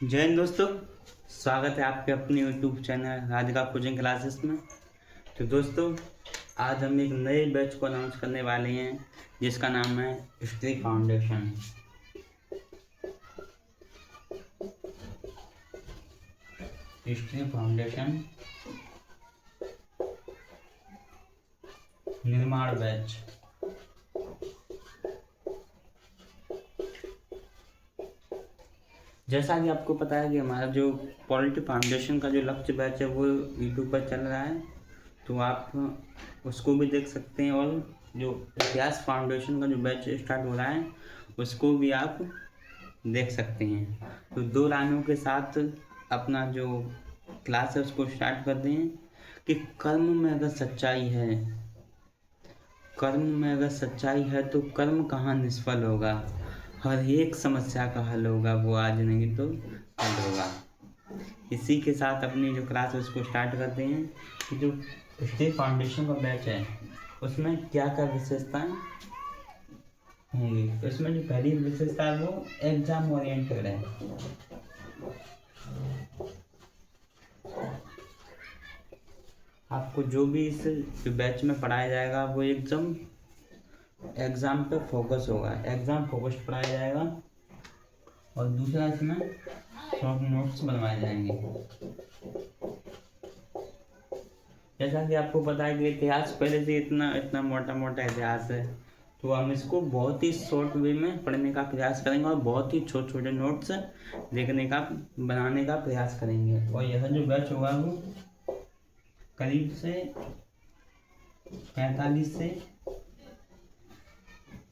जय हिंद दोस्तों। स्वागत है आपके अपने YouTube channel Radhika coaching classes में। तो दोस्तों, आज हम एक नए बैच को अनाउंस करने वाले हैं जिसका नाम है हिस्ट्री फाउंडेशन। हिस्ट्री फाउंडेशन निर्माण बैच। जैसा कि आपको पता है कि हमारा जो पॉलिटी फाउंडेशन का जो लक्ष्य बैच है वो यूट्यूब पर चल रहा है, तो आप उसको भी देख सकते हैं। और जो इतिहास फाउंडेशन का जो बैच स्टार्ट हो रहा है उसको भी आप देख सकते हैं। तो दो लाइनों के साथ अपना जो क्लास है उसको स्टार्ट करते हैं कि कर्म में अगर सच्चाई है तो कर्म कहाँ निष्फल होगा। हर एक समस्या का हल होगा, वो आज नहीं तो कल होगा। इसी के साथ अपनी जो क्लास है उसको स्टार्ट करते हैं कि जो हिस्ट्री फाउंडेशन का बैच है उसमें क्या क्या विशेषताएं होंगी। तो इसमें जो पहली विशेषता है वो एग्जाम ओरिएंटेड है। आपको जो भी इस बैच में पढ़ाया जाएगा वो एकदम एग्ज़ाम पे फोकस होगा, एग्ज़ाम फोकस्ड पढ़ाया जाएगा। और दूसरा इसमें शॉर्ट नोट्स बनवाए जाएंगे। जैसा कि आपको पता है कि इतिहास पहले से इतना मोटा मोटा इतिहास है, तो हम इसको बहुत ही शॉर्ट वे में पढ़ने का प्रयास करेंगे और बहुत ही छोटे छोटे नोट्स बनाने का प्रयास करेंगे। और यह जो बैच होगा वो करीब से 45 से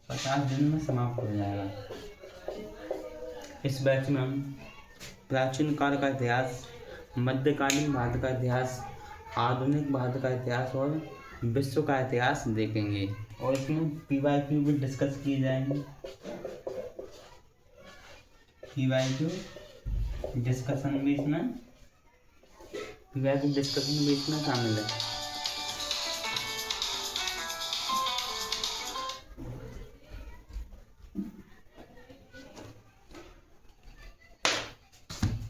50 दिन में समाप्त हो जाएगा। इस बैच में हम प्राचीन काल का इतिहास, मध्यकालीन भारत का इतिहास, आधुनिक भारत का इतिहास और विश्व का इतिहास देखेंगे। और इसमें PYQ भी डिस्कस किए जाएंगे। PYQ डिस्कशन भी इसमें शामिल है।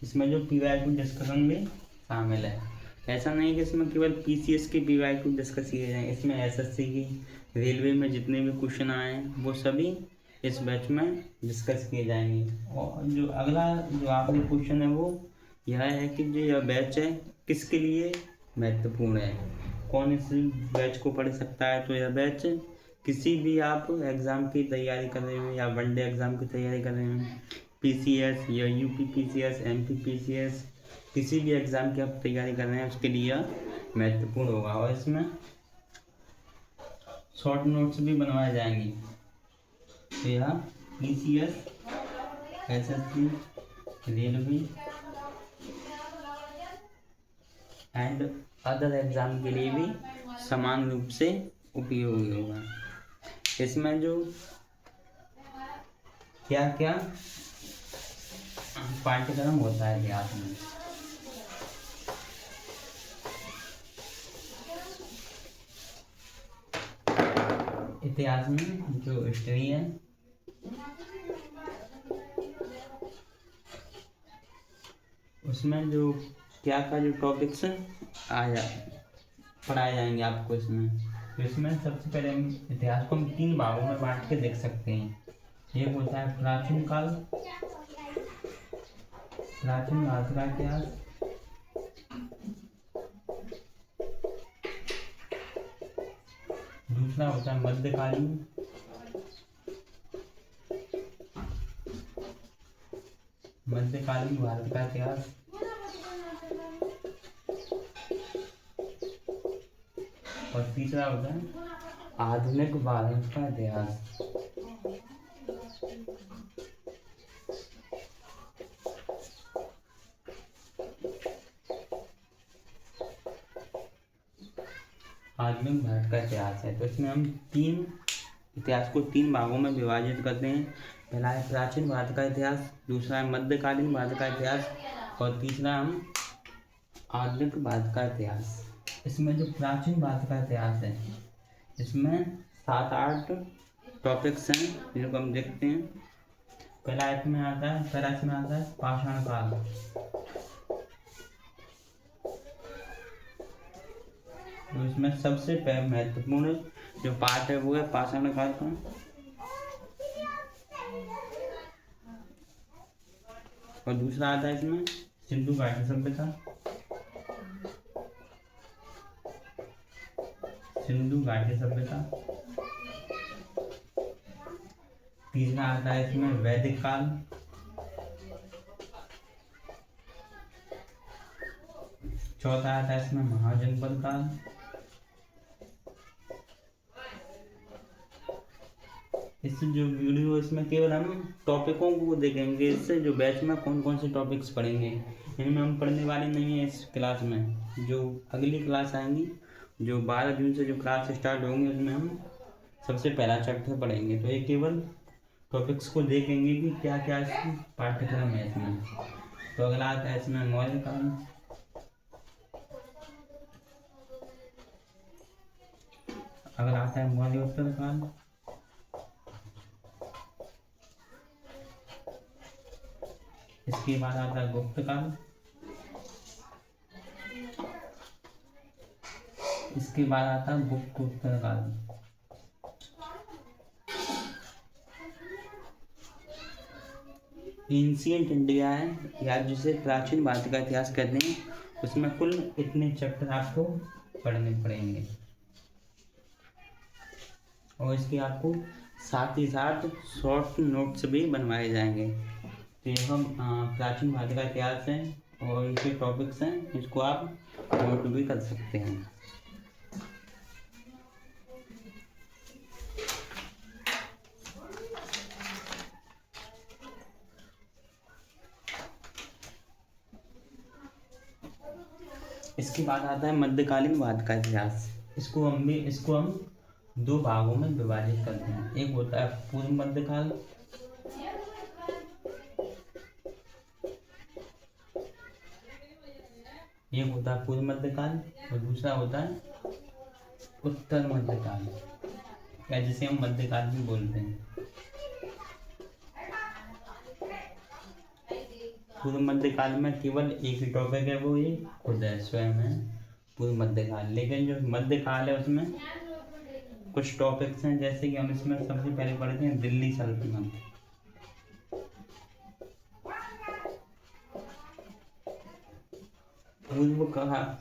इसमें जो PYQ डिस्कशन भी शामिल है। ऐसा नहीं कि इसमें केवल PCS की PYQ डिस्कस किए जाएंगे, इसमें SSC की, रेलवे में जितने भी क्वेश्चन आए हैं वो सभी इस बैच में डिस्कस किए जाएंगे। और जो अगला जो आखिरी क्वेश्चन है वो यह है कि जो यह बैच है किसके लिए महत्वपूर्ण है, कौन इस बैच को पढ़ सकता है। तो यह बैच किसी भी आप एग्ज़ाम की तैयारी कर रहे हो या वनडे एग्ज़ाम की तैयारी कर रहे हो, PCS या UPPCS, MPPCS, किसी भी एग्ज़ाम की आप तैयारी कर रहे हैं उसके लिए महत्वपूर्ण होगा। और इसमें शॉर्ट नोट्स भी बनवाए जाएंगे। तो यह PCS, SSC, railway and other exam के लिए भी समान रूप से उपयोगी होगा। इसमें जो क्या क्या पाठ्यक्रम होता है इतिहास में, इतिहास में जो हिस्ट्री है उसमें जो क्या क्या जो टॉपिक्स पढ़ाए जाएंगे आपको इसमें। तो इसमें सबसे पहले हम इतिहास को हम 3 भागों में बांट के देख सकते हैं। एक होता है प्राचीन काल, प्राचीन भारत का इतिहास। दूसरा होता है मध्यकालीन, भारत का इतिहास। और तीसरा होता है आधुनिक भारत का इतिहास। आधुनिक भारत का इतिहास है। तो इसमें हम इतिहास को 3 भागों में विभाजित करते हैं। पहला है प्राचीन भारत का इतिहास, दूसरा है मध्यकालीन भारत का इतिहास और तीसरा हम आधुनिक भारत का इतिहास। इसमें जो प्राचीन भारत का इतिहास है इसमें 7-8 टॉपिक्स हैं जिनको हम देखते हैं। पहला इसमें आता है, पहला इसमें आता है पाषाण काल। तो इसमें सबसे महत्वपूर्ण जो पार्ट है वो है पाषाण काल का। और दूसरा आता है इसमें सिंधु घाटी सभ्यता, सिंधु घाटी सभ्यता। तीसरा आता है इसमें वैदिक काल। चौथा आता है इसमें महाजनपद काल। इससे जो वीडियो इसमें केवल हम टॉपिकों को देखेंगे, इससे जो बैच में कौन कौन से टॉपिक्स पढ़ेंगे इनमें हम पढ़ने वाले नहीं हैं इस क्लास में। जो अगली क्लास आएंगी, जो 12 जून से जो क्लास स्टार्ट होंगी, उसमें हम सबसे पहला चैप्टर पढ़ेंगे। तो ये केवल टॉपिक्स को देखेंगे कि क्या क्या इसकी पाठ्यक्रम है इसमें। तो अगला आता है इसमें मौर्य काल। अगला आता है मौर्योत्तर काल। इसके बाद आता है गुप्त काल। इसके बाद आता है गुप्तोत्तर काल। एंशिएंट इंडिया है, या जिसे प्राचीन भारत का इतिहास कहते हैं, उसमें कुल इतने चैप्टर आपको पढ़ने पड़ेंगे। और इसके आपको साथ ही साथ शॉर्ट नोट्स भी बनवाए जाएंगे। तो ये हम प्राचीन भारत का इतिहास है और इनके टॉपिक्स हैं, इसको आप नोट भी कर सकते हैं। इसके बाद आता है मध्यकालीन भारत का इतिहास। इसको हम 2 भागों में विभाजित करते हैं। एक होता है पूर्व मध्यकाल, एक होता है पूर्व मध्यकाल और दूसरा होता है उत्तर मध्यकाल, या जिसे हम मध्यकाल भी बोलते हैं। पूर्व मध्यकाल में केवल एक ही टॉपिक है, वो ये खुद है, स्वयं है पूर्व मध्यकाल। लेकिन जो मध्यकाल है उसमें कुछ टॉपिक्स हैं, जैसे कि हम इसमें सबसे पहले पढ़ते हैं दिल्ली सल्तनत।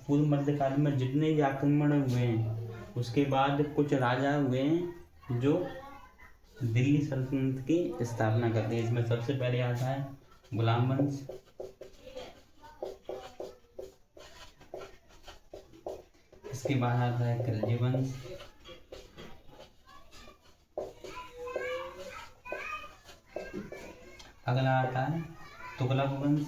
पूर्व मध्यकाल में जितने भी आक्रमण हुए हैं, उसके बाद कुछ राजा हुए हैं जो दिल्ली सल्तनत की स्थापना करते हैं। इसमें सबसे पहले आता है गुलाम वंश। इसके बाद आता है खिलजी वंश। अगला आता है तुगलक वंश।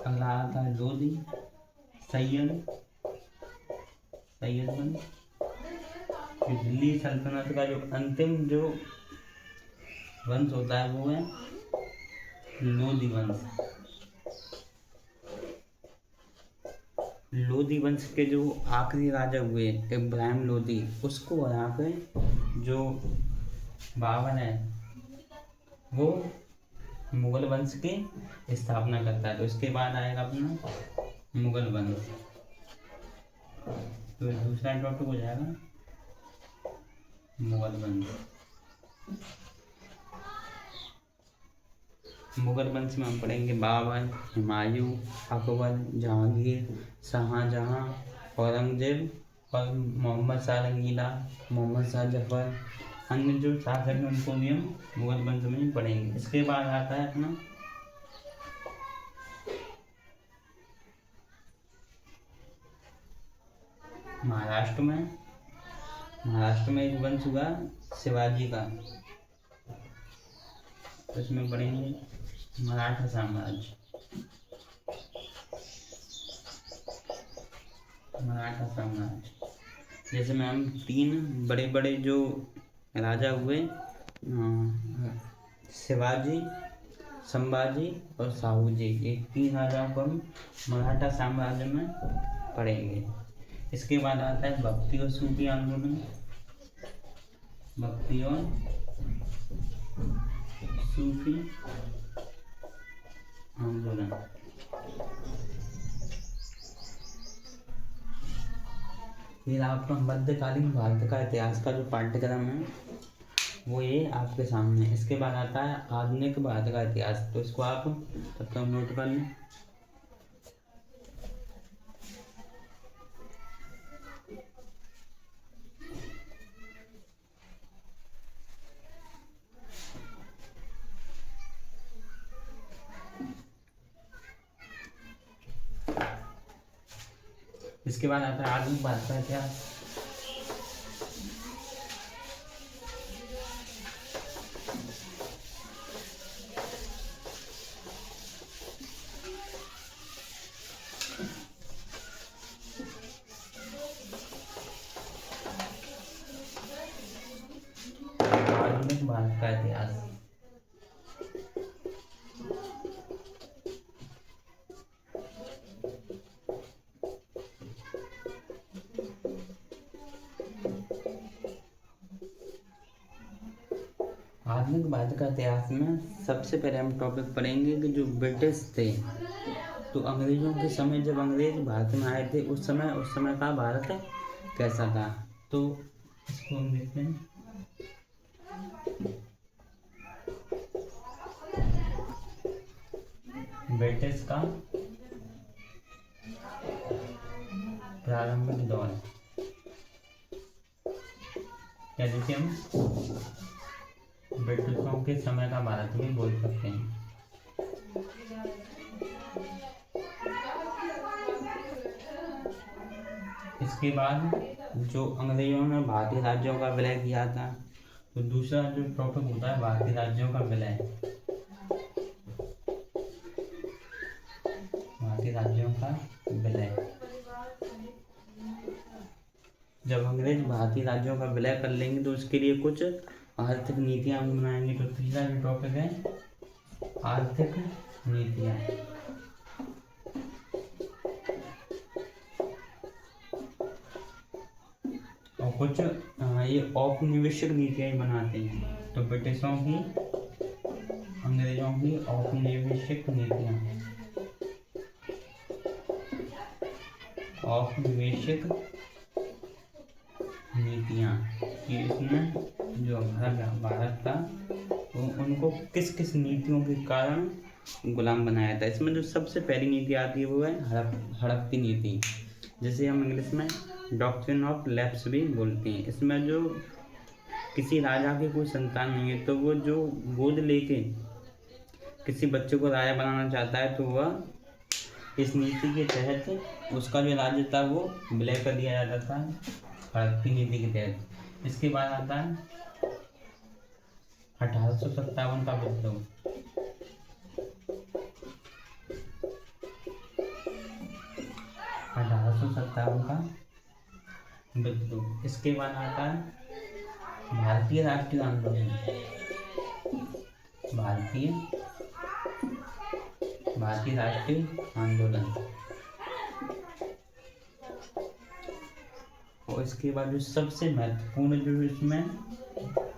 अगला आता है लोधी, सैयद वंश। दिल्ली सल्तनत का जो अंतिम जो वंश होता है वो है लोधी वंश। लोधी वंश के जो आखिरी राजा हुए इब्राहिम लोधी, उसको हरा के जो बाबर है वो मुगल वंश की स्थापना करता है। तो इसके बाद आएगा अपना मुगल वंश। तो दूसरा टॉपिक हो जाएगा मुगल वंश। मुगल वंश में हम पढ़ेंगे बाबर, हुमायूं, अकबर, जहांगीर, शाहजहां, औरंगजेब और मोहम्मद शाह रंगीला, मोहम्मद शाह जफर। अन्य जो शासक हैं उनको भी हम मुगल वंश में ही पढ़ेंगे। इसके बाद आता है अपना महाराष्ट्र में एक वंश हुआ शिवाजी का। इसमें पढ़ेंगे मराठा साम्राज्य। जैसे में हम 3 बड़े बड़े जो राजा हुए, शिवाजी, संभाजी और शाहू जी, ये 3 राजाओं को हम मराठा साम्राज्य में पढ़ेंगे। इसके बाद आता है भक्ति और सूफी आंदोलन। भक्ति और सूफी आंदोलन। फिर आपका मध्यकालीन भारत का इतिहास का जो पाठ्यक्रम है वो ये आपके सामने है। इसके बाद आता है आधुनिक भारत का इतिहास, तो इसको आप तब तक नोट कर लें। इसके बाद आता है आधुनिक भारत का इतिहास। आधुनिक भारत का इतिहास। आधुनिक भारत का इतिहास में सबसे पहले हम टॉपिक पढ़ेंगे कि जो ब्रिटिश थे, तो अंग्रेजों के समय जब अंग्रेज भारत में आए थे उस समय का भारत कैसा था, तो इसको हम देखते हैं। ब्रिटिश का प्रारंभिक दौर, या जिसे हम ब्रिटिशों के समय का भारत में बोल सकते हैं। इसके बाद जो अंग्रेजों ने भारतीय राज्यों का विलय किया था, तो दूसरा जो टॉपिक होता है भारतीय राज्यों का विलय। भारतीय राज्यों का विलय, जब अंग्रेज भारतीय राज्यों का विलय कर लेंगे तो उसके लिए कुछ आर्थिक नीतियां बनाएंगे। तो तीसरा जो टॉपिक है आर्थिक नीतियां, और कुछ ये औपनिवेशिक नीतियां बनाते हैं। तो ब्रिटिशों की, अंग्रेजों की औपनिवेशिक नीतियां, औपनिवेशिक नीतियां कि इसमें जो हमारा भारत था तो उनको किस किस नीतियों के कारण गुलाम बनाया था। इसमें जो सबसे पहली नीति आती है वो है हड़प्पी नीति, जिसे हम इंग्लिश में डॉक्ट्रिन ऑफ लैप्स भी बोलते हैं। इसमें जो किसी राजा की कोई संतान नहीं है तो वो जो गोद लेके किसी बच्चे को राजा बनाना चाहता है तो वह इस नीति के तहत उसका जो राज्य था वो विलय कर दिया जाता था, हड़प्पी नीति के तहत। इसके बाद आता है 1857 का विद्रोह। 1857 का विद्रोह। इसके बाद आता है भारतीय राष्ट्रीय आंदोलन। भारतीय राष्ट्रीय आंदोलन। और इसके बाद जो सबसे महत्वपूर्ण जो इसमें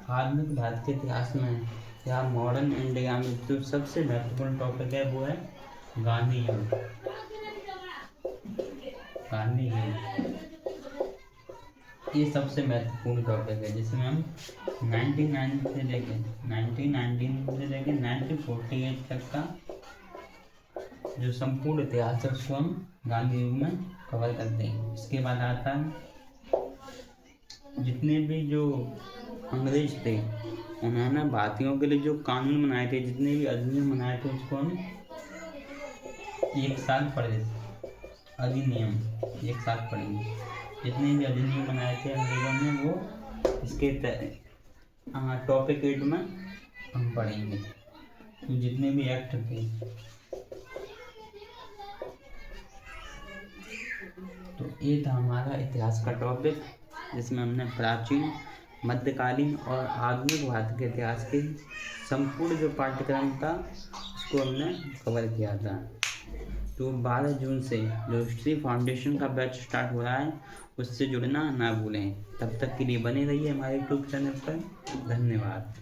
आधुनिक भारत के इतिहास में या मॉडर्न इंडिया में जो सबसे महत्वपूर्ण टॉपिक है वो है गांधी युग। गांधी युग ये सबसे महत्वपूर्ण टॉपिक है, जिसमें हम 1919 से लेके 1948 तक का जो संपूर्ण इतिहास है उसको हम गांधी युग में कवर करते हैं। इसके बाद आता है जितने भी जो अंग्रेज थे उन्होंने भारतीयों के लिए जो कानून बनाए थे, जितने भी अधिनियम बनाए थे उसको हम एक साथ पढ़े। अधिनियम एक साथ पढ़ेंगे। जितने भी अधिनियम बनाए थे अंग्रेजों ने वो इसके टॉपिक 8 में हम पढ़ेंगे। तो जितने भी एक्ट थे, तो ये था हमारा इतिहास का टॉपिक, जिसमें हमने प्राचीन, मध्यकालीन और आधुनिक भारत के इतिहास के संपूर्ण जो पाठ्यक्रम था उसको हमने कवर किया था। तो 12 जून से जो हिस्ट्री फाउंडेशन का बैच स्टार्ट हो रहा है उससे जुड़ना ना भूलें। तब तक के लिए बने रहिए हमारे यूट्यूब चैनल पर। धन्यवाद।